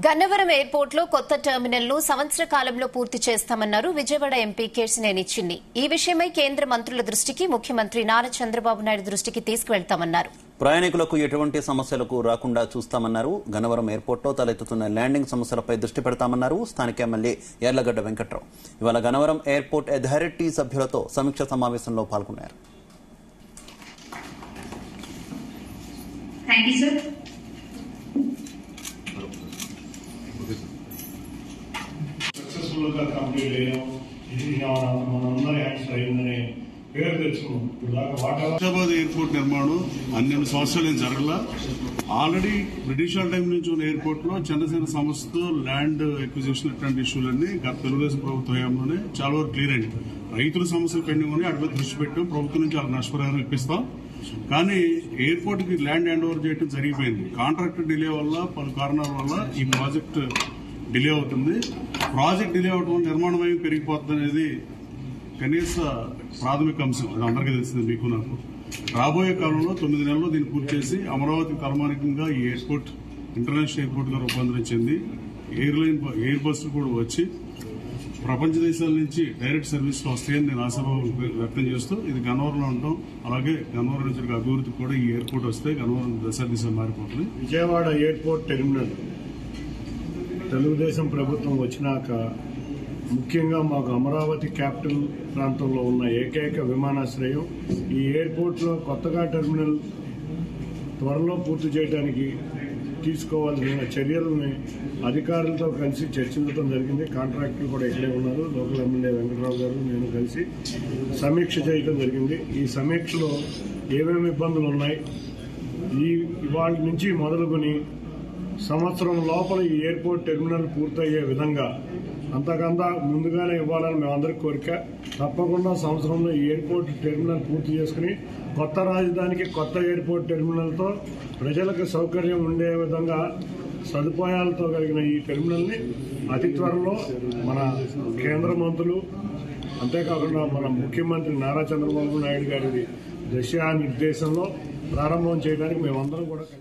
Gannavaram airport లో కొత్త terminal ను సంవత్సర కాలంలో పూర్తి చేస్తామన్నారు విజయవాడ ఎంపీ కేశినేని చిన్ని. ఈ విషయమై కేంద్ర మంత్రుల దృష్టికి, ముఖ్యమంత్రి నారా చంద్రబాబు నాయుడు దృష్టికి తీసుకువెళ్తామన్నారు. ప్రయాణికులకు ఎటువంటి సమస్యలకు రాకుండా చూస్తామన్నారు. గన్నవరం ఎయిర్పోర్ట్ లో తలెత్తుతున్న ల్యాండింగ్ సమస్యలపై దృష్టి పెడతామన్నారు స్థానిక ఎమ్మెల్యే యార్లగడ్డ వెంకట్రావు. ఇవాళ గన్నవరం ఎయిర్పోర్ట్ అథారిటీ సభ్యులతో సమీక్ష సమావేశంలో పాల్గొన్నారు. కంప్లీట్ అయ్యాం. ఇది మనందరి హ్యాండ్స్ అయిందని పేరు తెచ్చుకున్నాం. హైదరాబాద్ ఎయిర్పోర్ట్ నిర్మాణం 12 సంవత్సరాలు ఏం జరగల. ఆల్రెడీ బ్రిటిష్ టైం నుంచి ఉన్న ఎయిర్పోర్ట్ లో చిన్న చిన్న సమస్యతో ల్యాండ్ ఎక్విజిషన్ ఇట్లాంటి ఇష్యూలన్నీ గత తెలుగుదేశం ప్రభుత్వ హయాంలోనే చాలా వరకు క్లియర్ అయింది. రైతుల సమస్యలు పెండింగ్ ఉన్నాయి, అటు మీద దృష్టి పెట్టాం. ప్రభుత్వం నుంచి వాళ్ళకి నష్టపరిహారం ఇప్పిస్తాం. కానీ ఎయిర్పోర్ట్ కి ల్యాండ్ హ్యాండ్ ఓవర్ చేయడం జరిగిపోయింది. కాంట్రాక్ట్ డిలే వల్ల, పలు కారణాల వల్ల ఈ ప్రాజెక్ట్ డిలే అవుతుంది. ప్రాజెక్ట్ డిలే అవడం వల్ల నిర్మాణ వ్యయం పెరిగిపోతుంది అనేది కనీస ప్రాథమిక అంశం. అది అందరికీ తెలిసింది, మీకు నాకు. రాబోయే కాలంలో 9 నెలల్లో దీన్ని పూర్తి చేసి అమరావతి తలమానికంగా ఈ ఎయిర్పోర్ట్ ఇంటర్నేషనల్ ఎయిర్పోర్ట్ గా రూపాంతరించింది. ఎయిర్ బస్సులు కూడా వచ్చి ప్రపంచ దేశాల నుంచి డైరెక్ట్ సర్వీస్లు వస్తాయని నేను ఆశాభావం వ్యక్తం చేస్తూ ఇది గన్నవరంలో ఉంటాం. అలాగే గన్నవరం నుంచి అభివృద్ధి కూడా ఈ ఎయిర్పోర్ట్ వస్తే గన్నవరం దశ మారిపోతుంది. విజయవాడ ఎయిర్పోర్ట్ టెర్మినల్ తెలుగుదేశం ప్రభుత్వం వచ్చినాక ముఖ్యంగా మాకు అమరావతి క్యాపిటల్ ప్రాంతంలో ఉన్న ఏకైక విమానాశ్రయం. ఈ ఎయిర్పోర్ట్లో కొత్తగా టెర్మినల్ త్వరలో పూర్తి చేయడానికి తీసుకోవాల్సిన చర్యలని అధికారులతో కలిసి చర్చించడం జరిగింది. కాంట్రాక్టర్లు కూడా ఇక్కడే ఉన్నారు. లోకల్ ఎమ్మెల్యే వెంకటరావు గారు నేను కలిసి సమీక్ష చేయడం జరిగింది. ఈ సమీక్షలో ఏమేమి ఇబ్బందులు ఉన్నాయి, ఇవాళ నుంచి మొదలుకొని సంవత్సరం లోపల ఈ ఎయిర్పోర్ట్ టెర్మినల్ పూర్తయ్యే విధంగా అంతకంతా ముందుగానే ఇవ్వాలని మేమందరికీ కోరిక. తప్పకుండా సంవత్సరంలో ఈ ఎయిర్పోర్ట్ టెర్మినల్ పూర్తి చేసుకుని కొత్త రాజధానికి కొత్త ఎయిర్పోర్ట్ టెర్మినల్తో ప్రజలకు సౌకర్యం ఉండే విధంగా సదుపాయాలతో కలిగిన ఈ టెర్మినల్ని అతి త్వరలో మన కేంద్ర మంత్రులు, అంతేకాకుండా మన ముఖ్యమంత్రి నారా చంద్రబాబు నాయుడు గారి దిశానిర్దేశంలో ప్రారంభం చేయడానికి మేమందరం కూడా